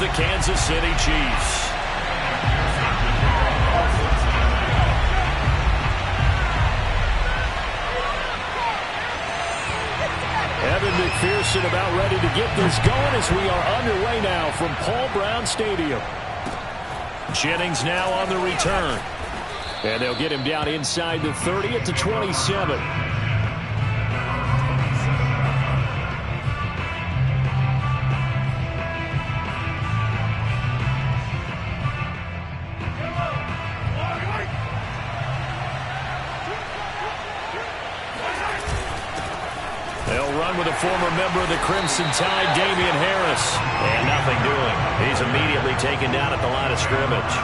the Kansas City Chiefs. Evan McPherson about ready to get this going as we are underway now from Paul Brown Stadium. Jennings now on the return. And they'll get him down inside the 30 at the 27. With a former member of the Crimson Tide, Damian Harris. And nothing doing. He's immediately taken down at the line of scrimmage.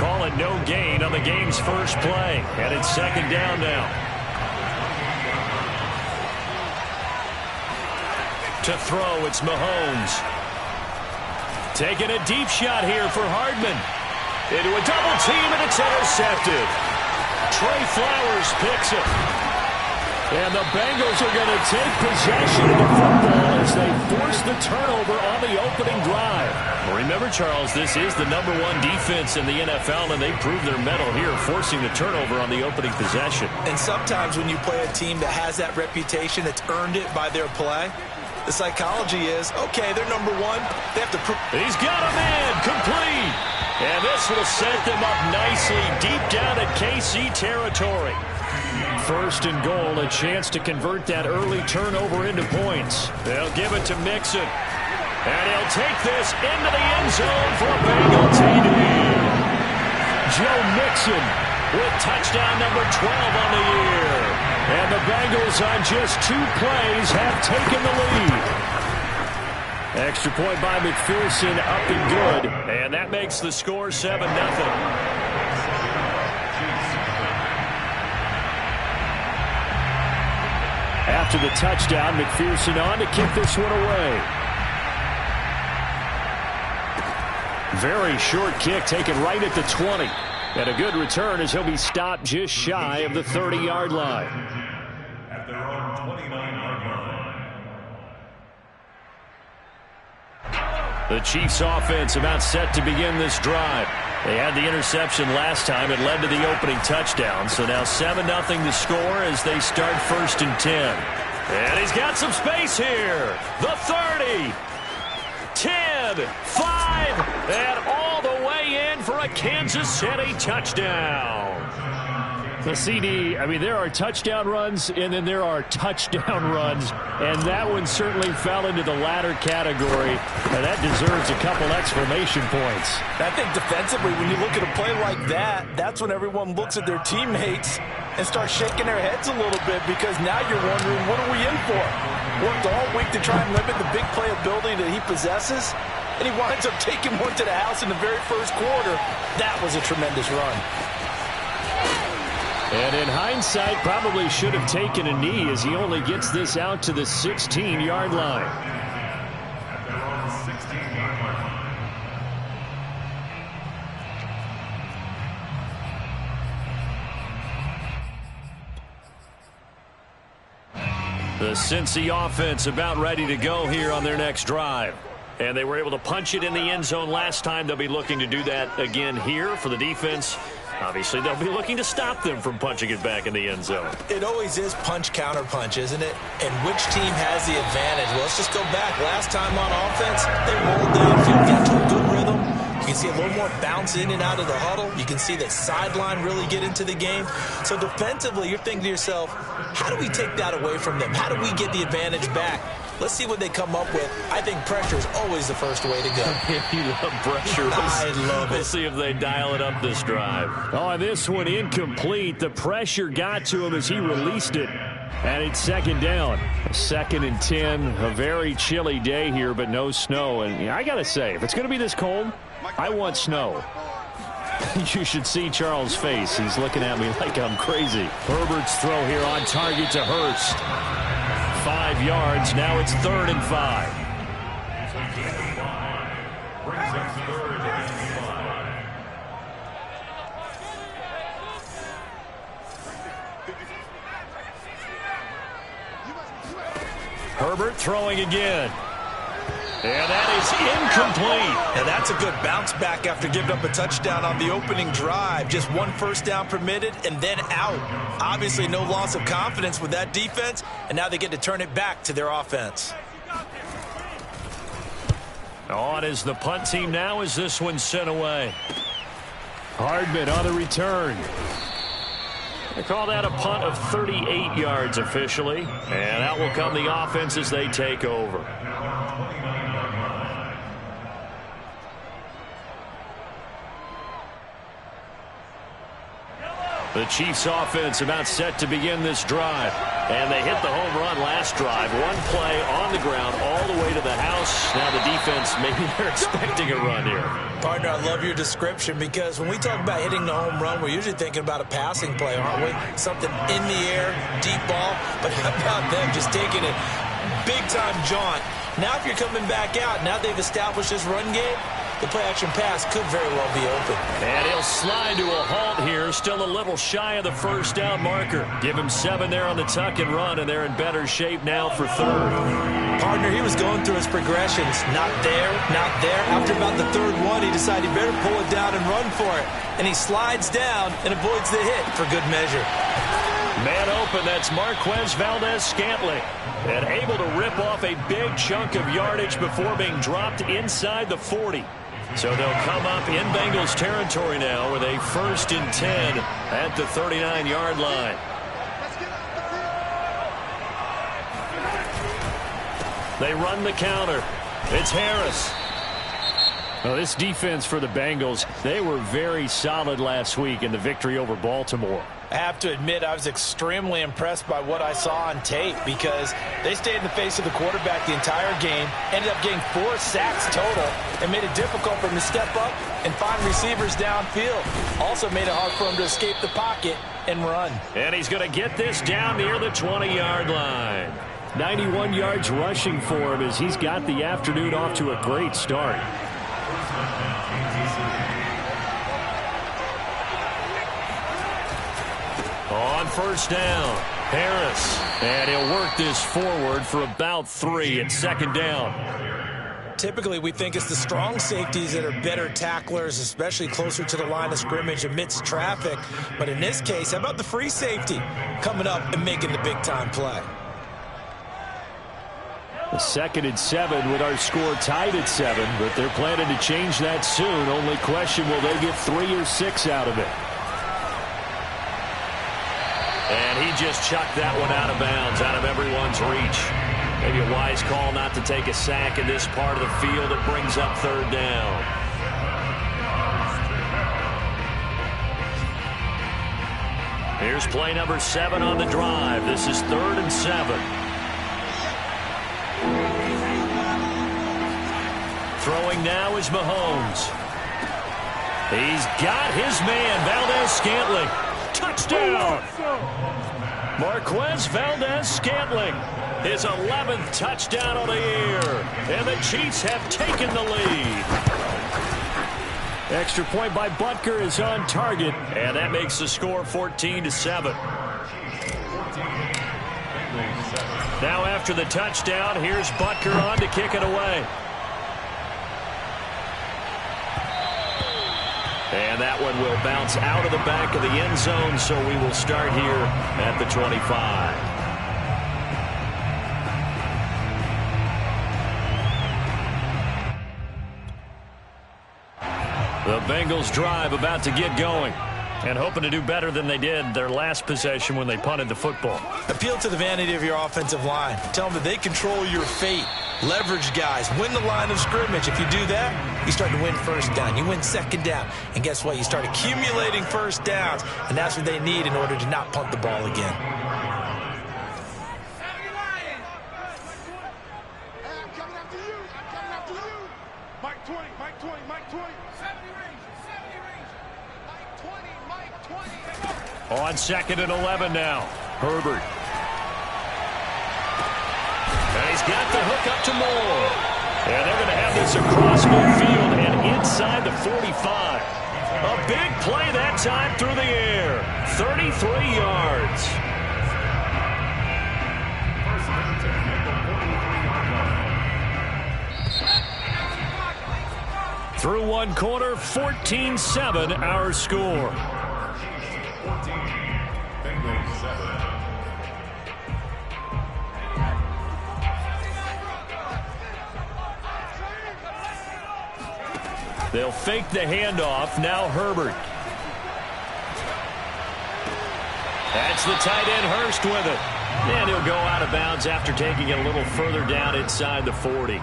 Call it no gain on the game's first play. And it's second down now. To throw, it's Mahomes. Taking a deep shot here for Hardman. Into a double team, and it's intercepted. Trey Flowers picks it. And the Bengals are going to take possession of the football as they force the turnover on the opening drive. Well, remember, Charles, this is the #1 defense in the NFL, and they proved their mettle here, forcing the turnover on the opening possession. And sometimes when you play a team that has that reputation, that's earned it by their play, the psychology is, okay, they're #1. They have to prove. He's got a man, complete. And this will set them up nicely deep down at KC territory. First and goal, a chance to convert that early turnover into points. They'll give it to Mixon. And he'll take this into the end zone for a Bengal TD. Joe Mixon with touchdown number 12 on the year. And the Bengals on just 2 plays have taken the lead. Extra point by McPherson, up and good. And that makes the score 7-0. After the touchdown, McPherson on to kick this one away. Very short kick taken right at the 20. And a good return as he'll be stopped just shy of the 30-yard line. At their own 29-yard line. The Chiefs offense about set to begin this drive. They had the interception last time. It led to the opening touchdown. So now 7-0 to score as they start 1st and 10. And he's got some space here. The 30, 10, 5, and all the way in for a Kansas City touchdown. The CD, I mean, there are touchdown runs, and then there are touchdown runs, and that one certainly fell into the latter category, and that deserves a couple exclamation points. I think defensively, when you look at a play like that, that's when everyone looks at their teammates and starts shaking their heads a little bit, because now you're wondering, what are we in for? Worked all week to try and limit the big play ability that he possesses, and he winds up taking one to the house in the very first quarter. That was a tremendous run. And in hindsight, probably should have taken a knee as he only gets this out to the 16-yard line. At their own 16-yard line. The Cincy offense about ready to go here on their next drive. And they were able to punch it in the end zone last time. They'll be looking to do that again here for the defense. Obviously, they'll be looking to stop them from punching it back in the end zone. It always is punch, counter punch, isn't it? And which team has the advantage? Well, let's just go back. Last time on offense, they rolled downfield, got to a good rhythm. You can see a little more bounce in and out of the huddle. You can see that sideline really get into the game. So defensively, you're thinking to yourself, how do we take that away from them? How do we get the advantage back? Let's see what they come up with. I think pressure is always the first way to go. You love pressure. I love it. We'll see if they dial it up this drive. Oh, this one incomplete. The pressure got to him as he released it. And it's second down. 2nd and 10. A very chilly day here, but no snow. And I got to say, if it's going to be this cold, I want snow. You should see Charles' face. He's looking at me like I'm crazy. Herbert's throw here on target to Hurst. 5 yards. Now it's 3rd and 5. Brings up 3rd and 5. Herbert throwing again. And that is incomplete. Now that's a good bounce back after giving up a touchdown on the opening drive. Just one first down permitted and then out. Obviously no loss of confidence with that defense, and now they get to turn it back to their offense. On is the punt team now as this one's sent away. Hardman on the return. They call that a punt of 38 yards officially. And out will come the offense as they take over. The Chiefs offense about set to begin this drive. And they hit the home run last drive. One play on the ground all the way to the house. Now the defense, maybe they're expecting a run here. Partner, I love your description because when we talk about hitting the home run, we're usually thinking about a passing play, aren't we? Something in the air, deep ball. But how about them just taking it big-time jaunt? Now if you're coming back out, now they've established this run game, the play-action pass could very well be open. And he'll slide to a halt here. Still a little shy of the first down marker. Give him 7 there on the tuck and run, and they're in better shape now for third. Partner, he was going through his progressions. Not there, not there. After about the third one, he decided he better pull it down and run for it. And he slides down and avoids the hit for good measure. Man open, that's Marquez Valdez-Scantling. And able to rip off a big chunk of yardage before being dropped inside the 40. So they'll come up in Bengals territory now with a 1st and 10 at the 39-yard line. They run the counter. It's Harris. Well, this defense for the Bengals, they were very solid last week in the victory over Baltimore. I have to admit I was extremely impressed by what I saw on tape because they stayed in the face of the quarterback the entire game, ended up getting 4 sacks total, and made it difficult for him to step up and find receivers downfield. Also made it hard for him to escape the pocket and run. And he's going to get this down near the 20-yard line. 91 yards rushing for him as he's got the afternoon off to a great start. On first down, Harris. And he'll work this forward for about 3 at 2nd down. Typically, we think it's the strong safeties that are better tacklers, especially closer to the line of scrimmage amidst traffic. But in this case, how about the free safety coming up and making the big-time play? A 2nd and 7 with our score tied at 7, but they're planning to change that soon. Only question, will they get 3 or 6 out of it? And he just chucked that one out of bounds, out of everyone's reach. Maybe a wise call not to take a sack in this part of the field. It brings up 3rd down. Here's play number 7 on the drive. This is 3rd and 7. Throwing now is Mahomes. He's got his man, Valdez-Scantling. Touchdown! Marquez Valdez-Scantling, his 11th touchdown of the year. And the Chiefs have taken the lead. Extra point by Butker is on target, and that makes the score 14-7. Now after the touchdown, here's Butker on to kick it away. And that one will bounce out of the back of the end zone, so we will start here at the 25. The Bengals drive about to get going, and hoping to do better than they did their last possession when they punted the football. Appeal to the vanity of your offensive line. Tell them that they control your fate. Leverage guys. Win the line of scrimmage. If you do that, you start to win first down. You win 2nd down. And guess what? You start accumulating first downs. And that's what they need in order to not punt the ball again. Mike 20, Mike 20, Mike 20. 70 range. Mike 20. On 2nd and 11 now. Herbert. And he's got the hook up to Moore. And they're going to have this across midfield and inside the 45. A big play that time through the air. 33 yards. Through one quarter, 14-7 our score. Bengals 7. They'll fake the handoff. Now Herbert. That's the tight end Hurst with it. And he'll go out of bounds after taking it a little further down inside the 40.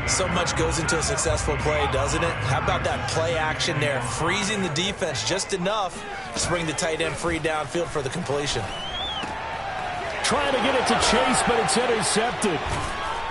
So much goes into a successful play, doesn't it? How about that play action there? Freezing the defense just enough to bring the tight end free downfield for the completion. Trying to get it to Chase, but it's intercepted.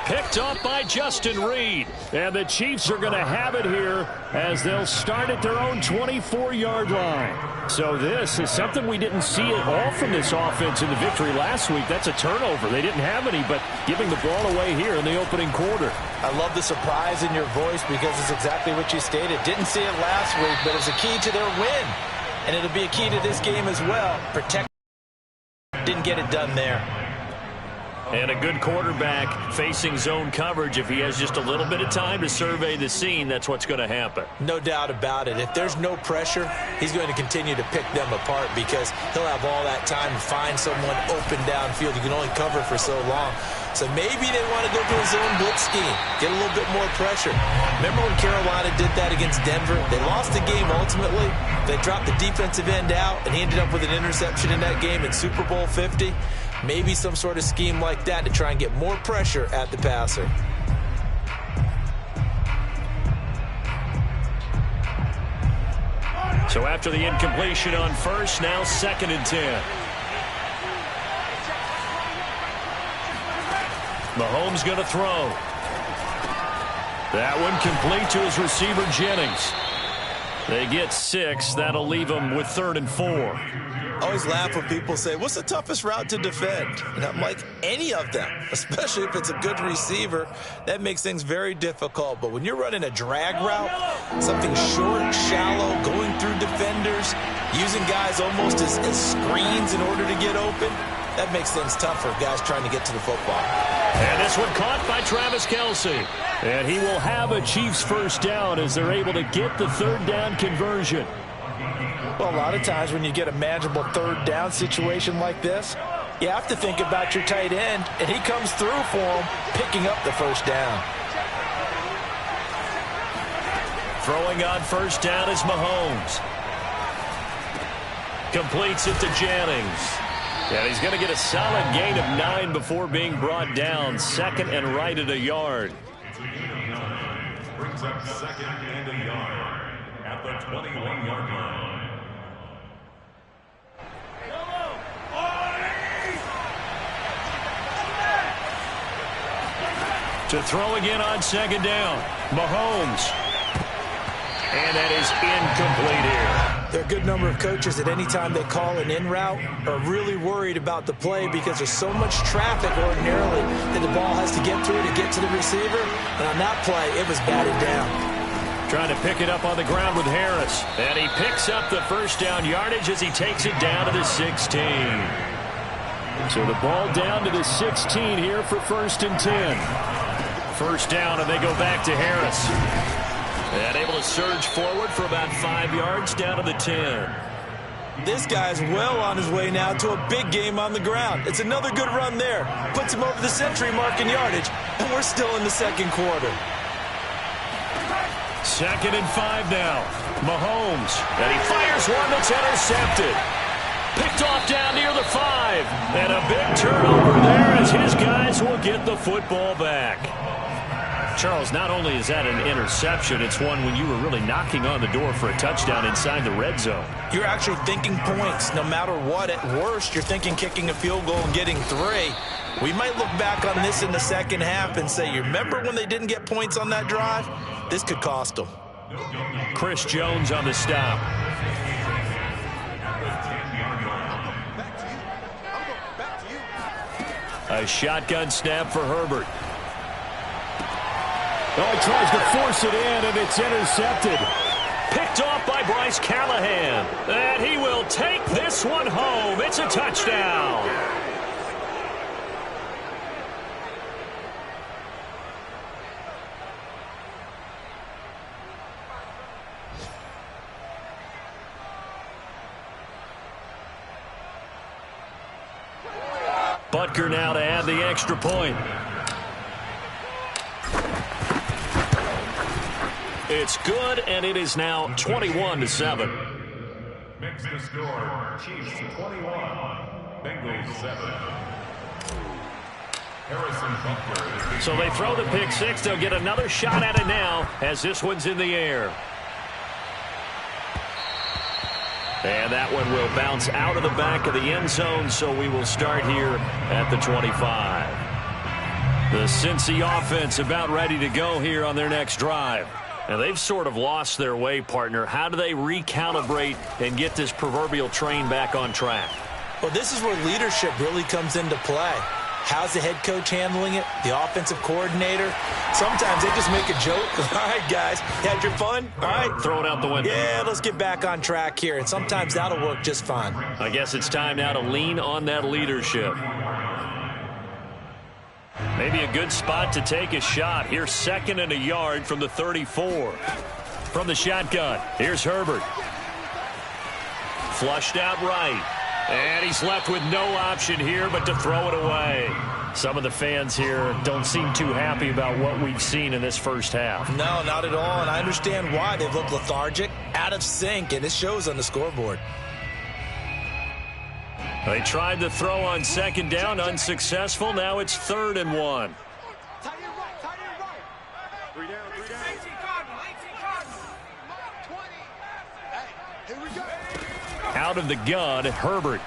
Picked off by Justin Reed. And the Chiefs are going to have it here as they'll start at their own 24-yard line. So this is something we didn't see at all from this offense in the victory last week. That's a turnover. They didn't have any, but giving the ball away here in the opening quarter. I love the surprise in your voice because it's exactly what you stated. Didn't see it last week, but it's a key to their win. And it'll be a key to this game as well. Protect. Didn't get it done there. And a good quarterback facing zone coverage. If he has just a little bit of time to survey the scene, that's what's going to happen. No doubt about it. If there's no pressure, he's going to continue to pick them apart because he'll have all that time to find someone open downfield. You can only cover for so long. So maybe they want to go to a zone blitz scheme, get a little bit more pressure. Remember when Carolina did that against Denver? They lost the game ultimately. They dropped the defensive end out, and he ended up with an interception in that game in Super Bowl 50. Maybe some sort of scheme like that to try and get more pressure at the passer. So after the incompletion on first, now 2nd and 10. Mahomes going to throw. That one complete to his receiver, Jennings. They get 6. That'll leave them with 3rd and 4. I always laugh when people say, what's the toughest route to defend? And I'm like, any of them, especially if it's a good receiver. That makes things very difficult. But when you're running a drag route, something short, shallow, going through defenders, using guys almost as screens in order to get open, that makes things tough for guys trying to get to the football. And this one caught by Travis Kelce. And he will have a Chiefs first down as they're able to get the 3rd down conversion. Well, a lot of times when you get a manageable 3rd down situation like this, you have to think about your tight end, and he comes through for him, picking up the first down. Throwing on first down is Mahomes. Completes it to Jennings. And he's going to get a solid gain of 9 before being brought down. 2nd and right at a yard. Brings up 2nd and a yard at the 21-yard line. To throw again on 2nd down. Mahomes. And that is incomplete here. There are a good number of coaches at any time they call an in route are really worried about the play because there's so much traffic ordinarily that the ball has to get through to get to the receiver. And on that play, it was batted down. Trying to pick it up on the ground with Harris. And he picks up the first down yardage as he takes it down to the 16. So the ball down to the 16 here for 1st and 10. First down, and they go back to Harris. And able to surge forward for about 5 yards down to the 10. This guy's well on his way now to a big game on the ground. It's another good run there. Puts him over the century mark in yardage, and we're still in the 2nd quarter. 2nd and 5 now. Mahomes. And he fires one that's intercepted. Picked off down near the 5. And a big turnover there as his guys will get the football back. Charles, not only is that an interception, it's one when you were really knocking on the door for a touchdown inside the red zone. You're actually thinking points no matter what. At worst, you're thinking kicking a field goal and getting 3. We might look back on this in the 2nd half and say, you remember when they didn't get points on that drive? This could cost them. Chris Jones on the stop. A shotgun snap for Herbert. Oh, he tries to force it in, and it's intercepted. Picked off by Bryce Callahan. And he will take this one home. It's a touchdown. Butker now to add the extra point. It's good, and it is now 21-7. Makes the score Chiefs 21, Bengals 7. Harrison Butker. So they throw the pick six. They'll get another shot at it now as this one's in the air. And that one will bounce out of the back of the end zone, so we will start here at the 25. The Cincy offense about ready to go here on their next drive. Now, they've sort of lost their way, partner. How do they recalibrate and get this proverbial train back on track? Well, this is where leadership really comes into play. How's the head coach handling it? The offensive coordinator? Sometimes they just make a joke. All right, guys, you had your fun? All right. Throw it out the window. Yeah, let's get back on track here. And sometimes that'll work just fine. I guess it's time now to lean on that leadership. Maybe a good spot to take a shot. Here's 2nd and a yard from the 34. From the shotgun, here's Herbert. Flushed out right. And he's left with no option here but to throw it away. Some of the fans here don't seem too happy about what we've seen in this first half. No, not at all, and I understand why. They've looked lethargic, out of sync, and it shows on the scoreboard. They tried to throw on 2nd down, unsuccessful. Now it's 3rd and 1. Out of the gun, Herbert.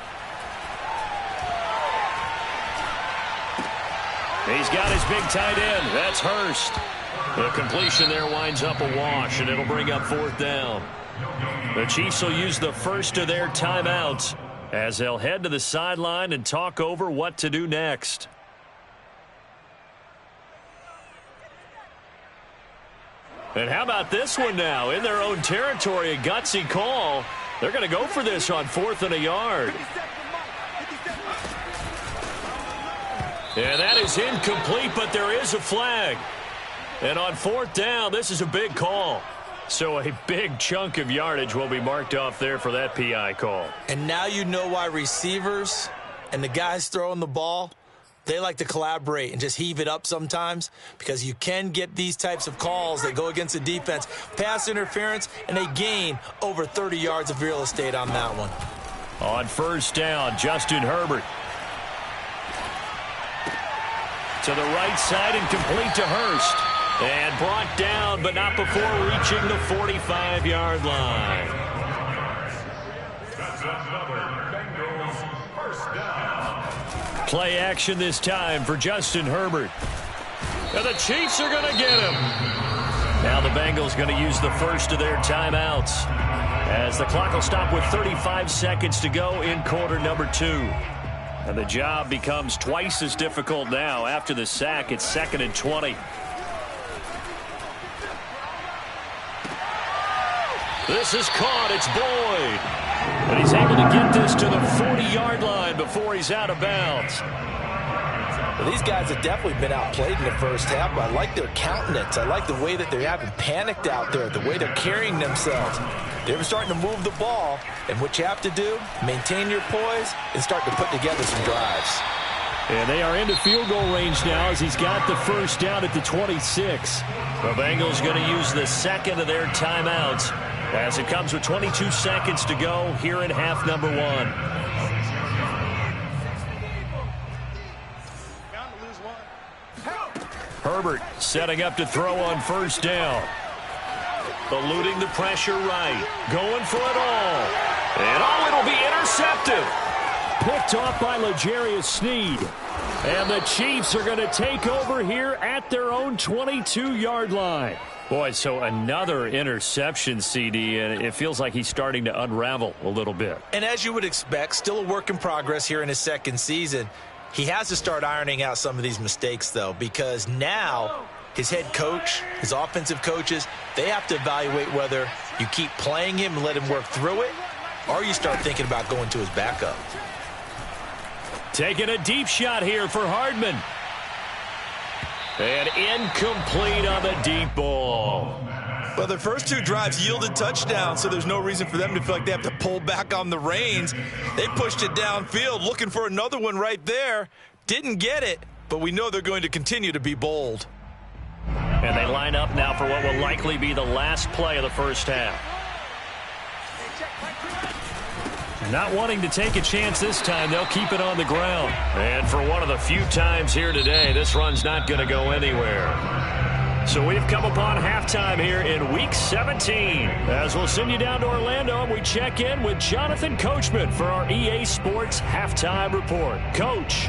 He's got his big tight end. That's Hurst. The completion there winds up a wash, and it'll bring up 4th down. The Chiefs will use the first of their timeouts as they'll head to the sideline and talk over what to do next. And how about this one now? In their own territory, a gutsy call. They're going to go for this on 4th and a yard. Yeah, that is incomplete, but there is a flag. And on 4th down, this is a big call. So a big chunk of yardage will be marked off there for that PI call. And now you know why receivers and the guys throwing the ball, they like to collaborate and just heave it up sometimes, because you can get these types of calls that go against the defense, pass interference, and they gain over 30 yards of real estate on that one. On 1st down, Justin Herbert. To the right side and complete to Hurst. And brought down, but not before reaching the 45-yard line. That's another Bengals first down. Play action this time for Justin Herbert. And the Chiefs are going to get him. Now the Bengals going to use the first of their timeouts, as the clock will stop with 35 seconds to go in quarter number 2. And the job becomes twice as difficult now. After the sack, it's 2nd and 20. This is caught. It's Boyd. And he's able to get this to the 40-yard line before he's out of bounds. Well, these guys have definitely been outplayed in the first half, but I like their countenance. I like the way that they're having panicked out there, the way they're carrying themselves. They're starting to move the ball, and what you have to do, maintain your poise and start to put together some drives. And they are into field goal range now as he's got the first down at the 26. The Bengals going to use the second of their timeouts as it comes with 22 seconds to go here in half number 1. Herbert setting up to throw on first down. Eluding the pressure right. Going for it all. And it'll be intercepted. Picked off by L'Jarius Sneed. And the Chiefs are going to take over here at their own 22-yard line. Boy, so another interception, CD, and it feels like he's starting to unravel a little bit. And as you would expect, still a work in progress here in his second season. He has to start ironing out some of these mistakes, though, because now his head coach, his offensive coaches, they have to evaluate whether you keep playing him and let him work through it, or you start thinking about going to his backup. Taking a deep shot here for Hardman. And incomplete on the deep ball. Well, their first 2 drives yielded touchdowns, so there's no reason for them to feel like they have to pull back on the reins. They pushed it downfield, looking for another one right there. Didn't get it, but we know they're going to continue to be bold. And they line up now for what will likely be the last play of the first half. Not wanting to take a chance this time, they'll keep it on the ground. And for one of the few times here today, this run's not going to go anywhere. So we've come upon halftime here in Week 17. As we'll send you down to Orlando, and we check in with Jonathan Coachman for our EA Sports Halftime Report. Coach.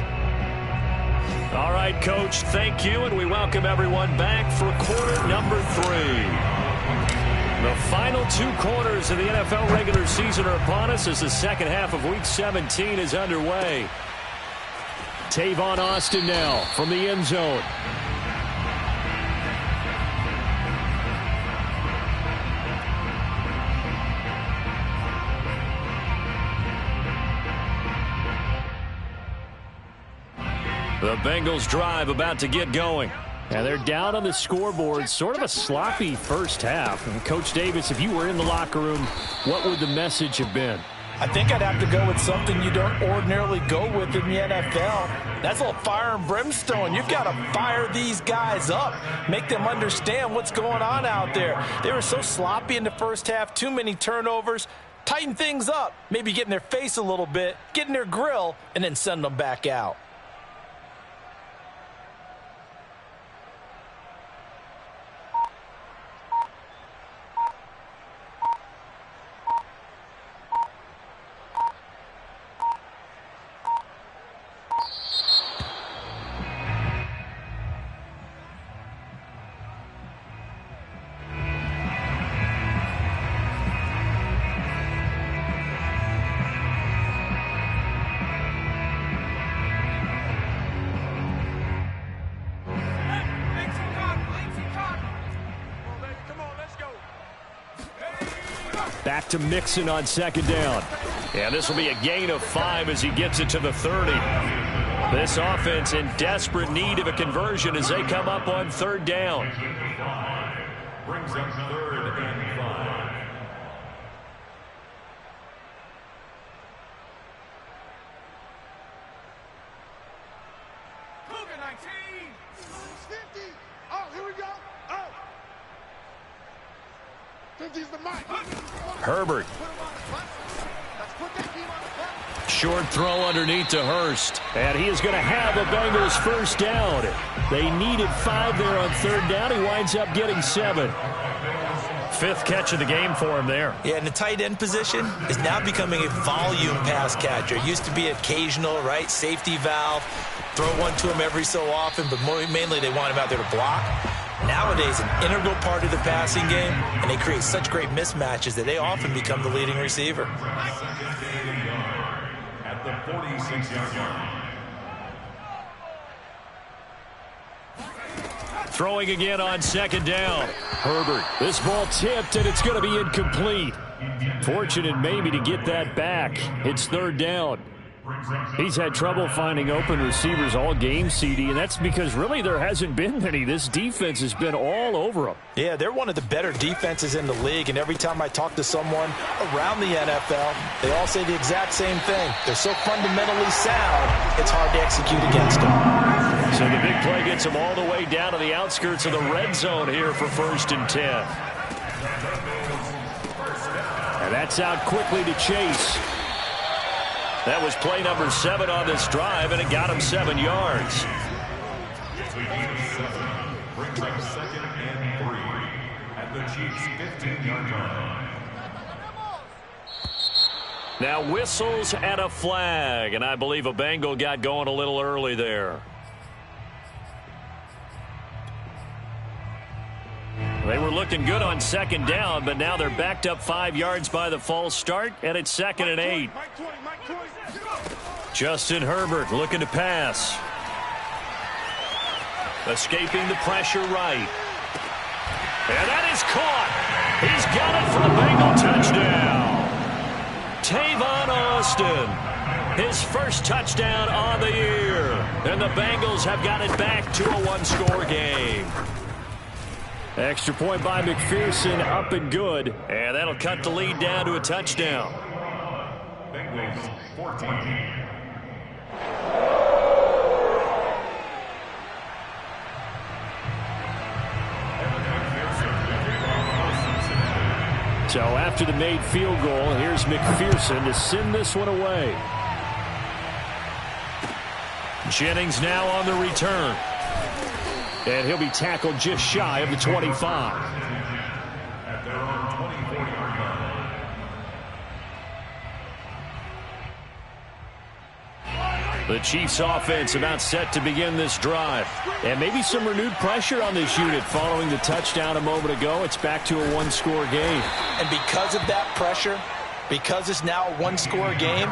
All right, Coach, thank you, and we welcome everyone back for quarter number 3. The final 2 quarters of the NFL regular season are upon us as the second half of Week 17 is underway. Tavon Austin now from the end zone. The Bengals drive about to get going. And they're down on the scoreboard. Sort of a sloppy first half. And Coach Davis, if you were in the locker room, what would the message have been? I think I'd have to go with something you don't ordinarily go with in the NFL. That's a little fire and brimstone. You've got to fire these guys up. Make them understand what's going on out there. They were so sloppy in the first half. Too many turnovers. Tighten things up. Maybe get in their face a little bit. Get in their grill. And then send them back out. Back to Mixon on second down. And this will be a gain of 5 as he gets it to the 30. This offense in desperate need of a conversion as they come up on third down. Brings up 3rd and 5. Cougar 19. 50. Oh, here we go. Oh. 50's the mic. Herbert. Short throw underneath to Hurst. And he is going to have a Bengals first down. They needed 5 there on third down. He winds up getting 7. 5th catch of the game for him there. Yeah, and the tight end position is now becoming a volume pass catcher. It used to be occasional, right? Safety valve. Throw one to him every so often, but mainly they want him out there to block. Nowadays, an integral part of the passing game, and they create such great mismatches that they often become the leading receiver. At the 46-yard line. Throwing again on second down. Herbert. This ball tipped, and it's going to be incomplete. Fortunate maybe to get that back. It's third down. He's had trouble finding open receivers all game, CD, and that's because really there hasn't been many. This defense has been all over them. Yeah, they're one of the better defenses in the league, and every time I talk to someone around the NFL, they all say the exact same thing. They're so fundamentally sound, it's hard to execute against them. So the big play gets them all the way down to the outskirts of the red zone here for 1st and 10. And that's out quickly to Chase. That was play number 7 on this drive, and it got him 7 yards. Brings up 2nd and 3 at the Chiefs' 15-yard line. Now whistles and a flag, and I believe a Bengal got going a little early there. They were looking good on second down, but now they're backed up 5 yards by the false start, and it's 2nd and 8. Justin Herbert looking to pass. Escaping the pressure right. And that is caught. He's got it for a Bengal touchdown. Tavon Austin. His first touchdown on the year. And the Bengals have got it back to a 1-score game. Extra point by McPherson, up and good. And that'll cut the lead down to a touchdown. Bengals 14. So after the made field goal, here's McPherson to send this one away. Jennings now on the return. And he'll be tackled just shy of the 25. At their own 24-yard line. The Chiefs offense about set to begin this drive. And maybe some renewed pressure on this unit following the touchdown a moment ago. It's back to a one-score game. And because of that pressure, because it's now a one-score game,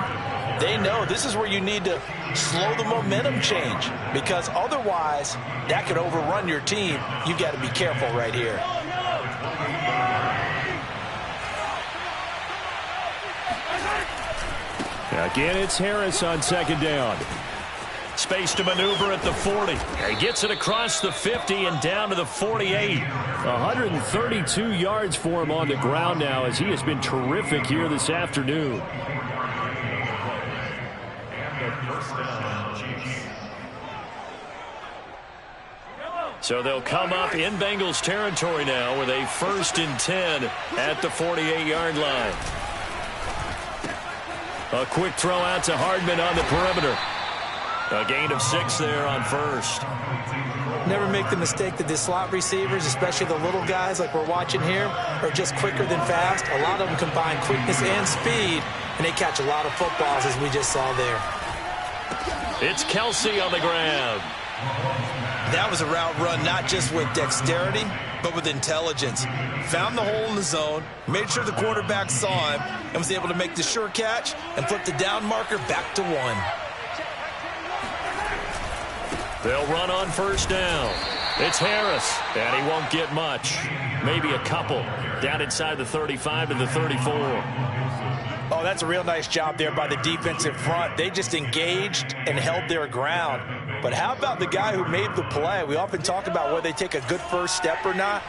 they know this is where you need to slow the momentum change, because otherwise that could overrun your team. You got to be careful right here. Again, it's Harris on second down. Space to maneuver at the 40. He gets it across the 50 and down to the 48. 132 yards for him on the ground now, as he has been terrific here this afternoon. So they'll come up in Bengals territory now with a 1st and 10 at the 48-yard line. A quick throw out to Hardman on the perimeter. A gain of 6 there on first. Never make the mistake that the slot receivers, especially the little guys like we're watching here, are just quicker than fast. A lot of them combine quickness and speed, and they catch a lot of footballs, as we just saw there. It's Kelsey on the grab. That was a route run not just with dexterity, but with intelligence. Found the hole in the zone, made sure the quarterback saw him, and was able to make the sure catch and flip the down marker back to 1. They'll run on first down. It's Harris, and he won't get much. Maybe a couple. Down inside the 35 to the 34. Oh, that's a real nice job there by the defensive front. They just engaged and held their ground. But how about the guy who made the play? We often talk about whether they take a good first step or not.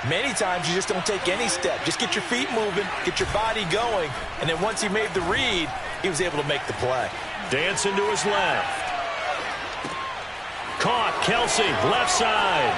Many times you just don't take any step. Just get your feet moving, get your body going, and then once he made the read, he was able to make the play. Dancing to his left. Caught, Kelsey, left side.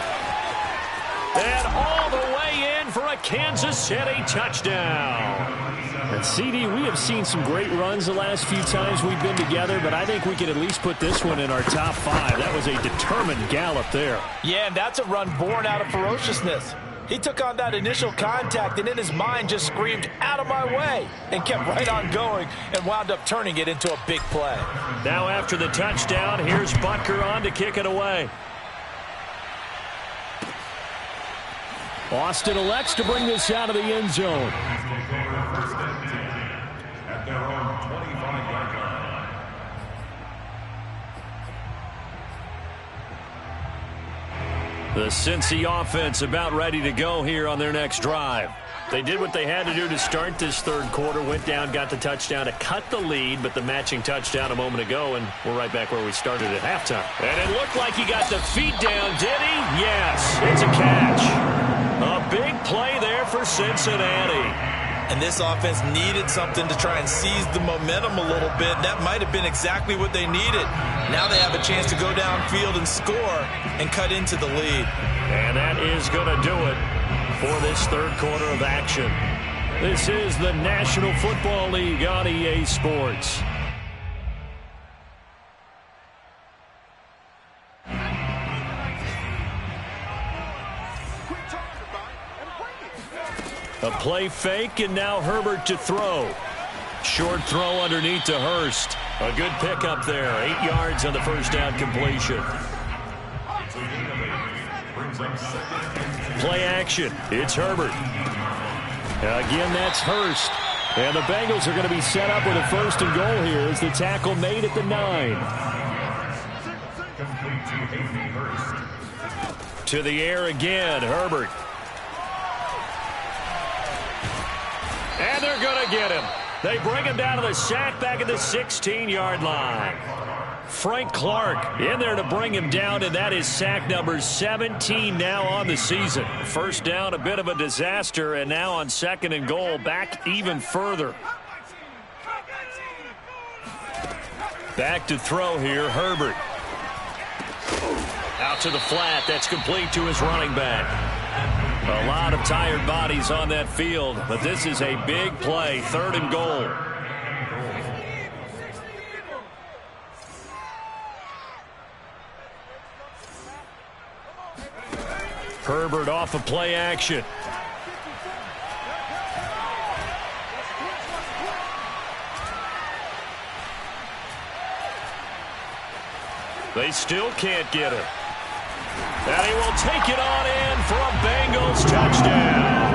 And all the way in for a Kansas City touchdown. And CD, we have seen some great runs the last few times we've been together, but I think we can at least put this one in our top 5. That was a determined gallop there. Yeah, and that's a run born out of ferociousness. He took on that initial contact and in his mind just screamed, "Out of my way," and kept right on going and wound up turning it into a big play. Now after the touchdown, here's Butker on to kick it away. Austin elects to bring this out of the end zone. At their own 25-yard line. The Cincy offense about ready to go here on their next drive. They did what they had to do to start this third quarter, went down, got the touchdown to cut the lead, but the matching touchdown a moment ago, and we're right back where we started at halftime. And it looked like he got the feet down, did he? Yes, it's a catch. A big play there for Cincinnati. And this offense needed something to try and seize the momentum a little bit. That might have been exactly what they needed. Now they have a chance to go downfield and score and cut into the lead. And that is going to do it for this third quarter of action. This is the National Football League on EA Sports. A play fake, and now Herbert to throw. Short throw underneath to Hurst. A good pickup there. 8 yards on the first down completion. Play action. It's Herbert. Again, that's Hurst. And the Bengals are going to be set up with a 1st and goal here as the tackle made at the 9. To the air again, Herbert. And they're going to get him. They bring him down to the sack back at the 16-yard line. Frank Clark in there to bring him down, and that is sack number 17 now on the season. First down, a bit of a disaster, and now on 2nd and goal, back even further. Back to throw here, Herbert. Out to the flat, that's complete to his running back. A lot of tired bodies on that field, but this is a big play, 3rd and goal. Herbert off of play action. They still can't get it. And he will take it on in for a Bengals touchdown.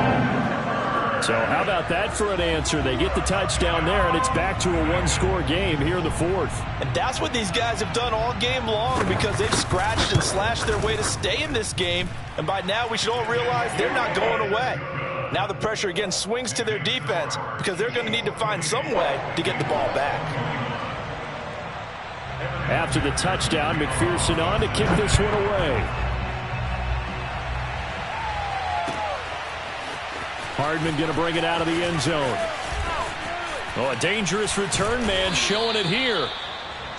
So how about that for an answer? They get the touchdown there, and it's back to a one-score game here in the 4th. And that's what these guys have done all game long, because they've scratched and slashed their way to stay in this game. And by now, we should all realize they're not going away. Now the pressure again swings to their defense, because they're going to need to find some way to get the ball back. After the touchdown, McPherson on to kick this one away. Hardman going to bring it out of the end zone. Oh, a dangerous return man showing it here.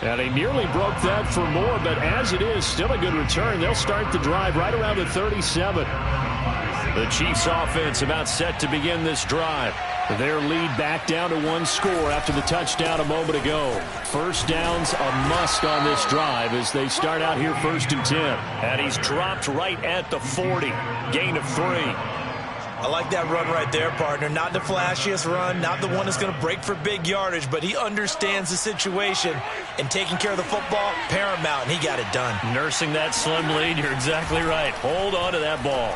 And he nearly broke that for more, but as it is, still a good return. They'll start the drive right around the 37. The Chiefs offense about set to begin this drive. Their lead back down to 1 score after the touchdown a moment ago. First down's a must on this drive as they start out here 1st and 10. And he's dropped right at the 40. Gain of 3. I like that run right there, partner. Not the flashiest run, not the one that's going to break for big yardage, but he understands the situation, and taking care of the football, paramount, and he got it done. Nursing that slim lead, you're exactly right. Hold on to that ball.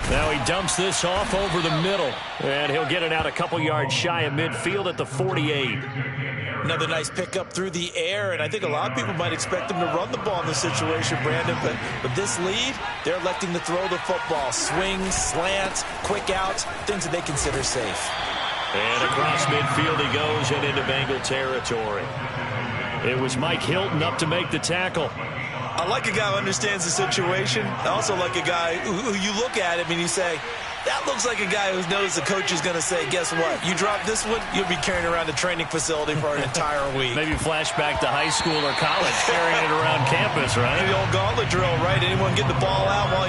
Now he dumps this off over the middle, and he'll get it out a couple yards shy of midfield at the 48. Another nice pickup through the air, and I think a lot of people might expect him to run the ball in this situation, Brandon, but with this lead, they're electing to throw the football. Swings, slants, quick outs, things that they consider safe. And across midfield he goes and into Bengal territory. It was Mike Hilton up to make the tackle. I like a guy who understands the situation. I also like a guy who you look at him and you say, that looks like a guy who knows the coach is going to say, guess what? You drop this one, you'll be carrying around the training facility for an entire week. Maybe flashback to high school or college, carrying it around campus, right? The old gauntlet drill, right? Anyone get the ball out while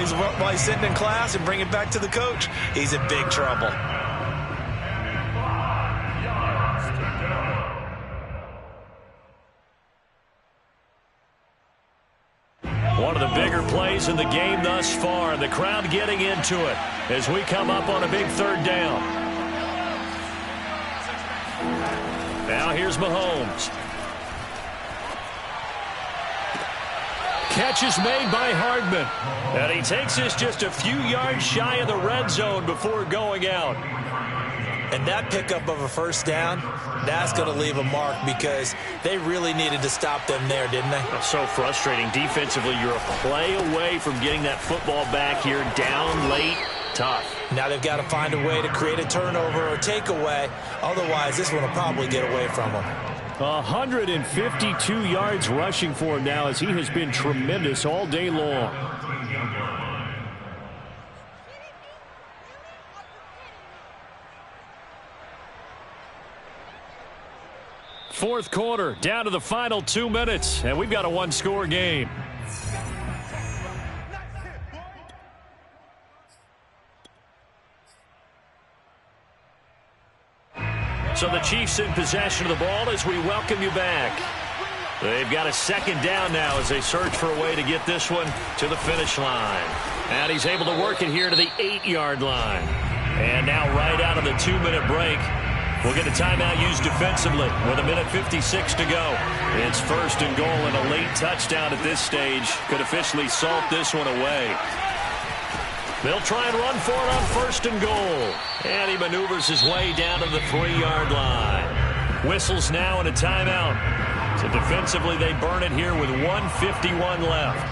he's sitting in class and bring it back to the coach? He's in big trouble. One of the bigger plays in the game thus far. The crowd getting into it as we come up on a big 3rd down. Now here's Mahomes. Catch is made by Hardman. And he takes this just a few yards shy of the red zone before going out. And that pickup of a 1st down, that's going to leave a mark because they really needed to stop them there, didn't they? That's so frustrating. Defensively, you're a play away from getting that football back here. Down late, tough. Now they've got to find a way to create a turnover or takeaway. Otherwise, this one will probably get away from them. 152 yards rushing for him now as he has been tremendous all day long. Fourth quarter, down to the final 2 minutes, and we've got a 1-score game. So the Chiefs in possession of the ball as we welcome you back. They've got a 2nd down now as they search for a way to get this one to the finish line. And he's able to work it here to the 8-yard line. And now right out of the 2-minute break, we'll get a timeout used defensively with 1:56 to go. It's 1st and goal, and a late touchdown at this stage could officially salt this one away. They'll try and run for it on 1st and goal. And he maneuvers his way down to the 3-yard line. Whistles now and a timeout. So defensively they burn it here with 1:51 left.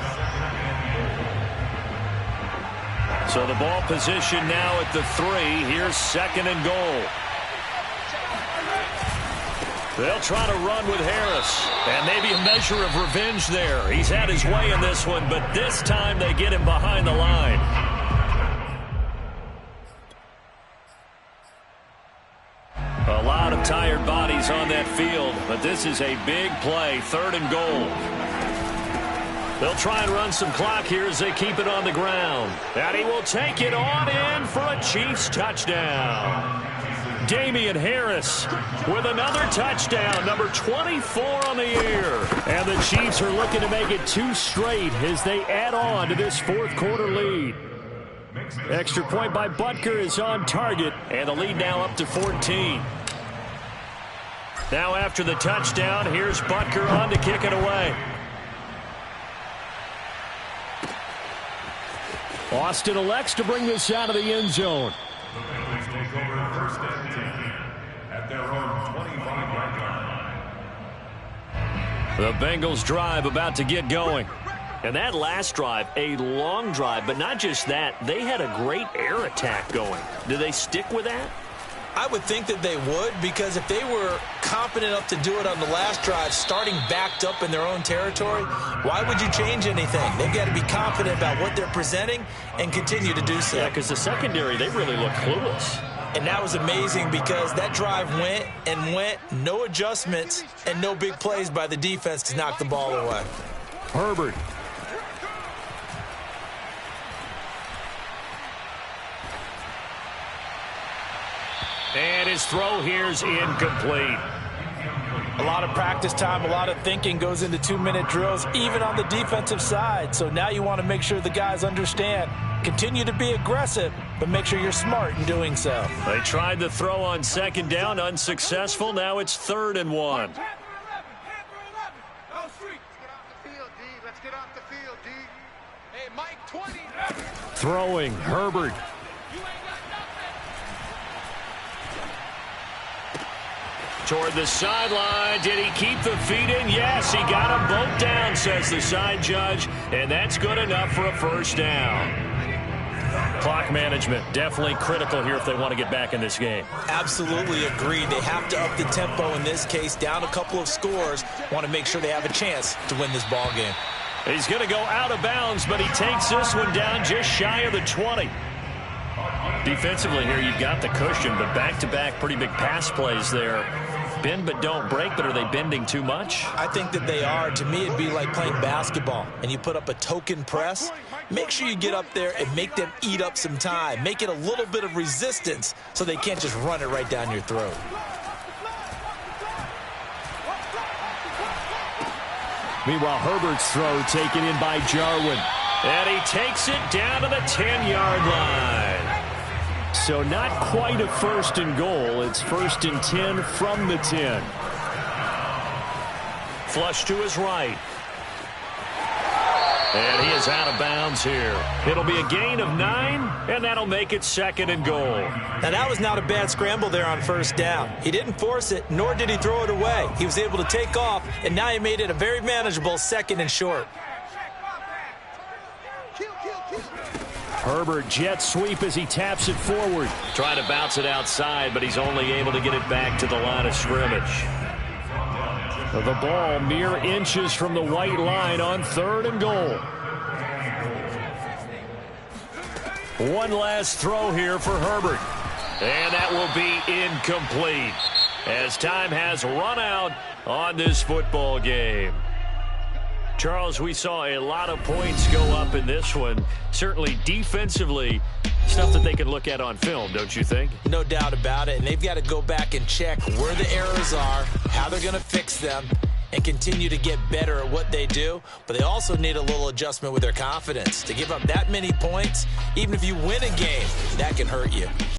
So the ball position now at the 3. Here's 2nd and goal. They'll try to run with Harris. And maybe a measure of revenge there. He's had his way in this one, but this time they get him behind the line. A lot of tired bodies on that field, but this is a big play, 3rd and goal. They'll try and run some clock here as they keep it on the ground. And he will take it on in for a Chiefs touchdown. Damian Harris with another touchdown, number 24 on the year. And the Chiefs are looking to make it 2 straight as they add on to this fourth quarter lead. Extra point by Butker is on target, and the lead now up to 14. Now after the touchdown, here's Butker on to kick it away. Austin elects to bring this out of the end zone. The Bengals take over first and 10 at their own 25-yard line. The Bengals drive about to get going. And that last drive, a long drive, but not just that, they had a great air attack going. Do they stick with that? I would think that they would, because if they were confident enough to do it on the last drive, starting backed up in their own territory, why would you change anything? They've got to be confident about what they're presenting and continue to do so. Yeah, because the secondary, they really look clueless. And that was amazing because that drive went and went, no adjustments, and no big plays by the defense to knock the ball away. Herbert. And his throw here's incomplete. A lot of practice time, a lot of thinking goes into 2-minute drills, even on the defensive side. So now you want to make sure the guys understand. Continue to be aggressive, but make sure you're smart in doing so. They tried the throw on second down, unsuccessful. Now it's 3rd and 1. Let's get off the field, D. Hey, Mike, 20. Throwing, Herbert. Toward the sideline. Did he keep the feet in? Yes, he got them both down, says the side judge. And that's good enough for a first down. Clock management, definitely critical here if they want to get back in this game. Absolutely agreed. They have to up the tempo in this case, down a couple of scores. Want to make sure they have a chance to win this ball game. He's going to go out of bounds, but he takes this one down just shy of the 20. Defensively here, you've got the cushion, but back-to-back pretty big pass plays there. Bend but don't break, but are they bending too much? I think that they are. To me, it'd be like playing basketball, and you put up a token press. Make sure you get up there and make them eat up some time. Make it a little bit of resistance so they can't just run it right down your throat. Meanwhile, Herbert's throw taken in by Jarwin. And he takes it down to the 10-yard line. So not quite a 1st and goal. It's 1st and 10 from the 10. Flush to his right. And he is out of bounds here. It'll be a gain of 9, and that'll make it 2nd and goal. Now, that was not a bad scramble there on first down. He didn't force it, nor did he throw it away. He was able to take off, and now he made it a very manageable 2nd and short. Herbert jet sweep as he taps it forward. Trying to bounce it outside, but he's only able to get it back to the line of scrimmage. The ball mere inches from the white line on 3rd and goal. One last throw here for Herbert. And that will be incomplete as time has run out on this football game. Charles, we saw a lot of points go up in this one. Certainly defensively, stuff that they can look at on film, don't you think? No doubt about it. And they've got to go back and check where the errors are, how they're going to fix them, and continue to get better at what they do. But they also need a little adjustment with their confidence. To give up that many points, even if you win a game, that can hurt you.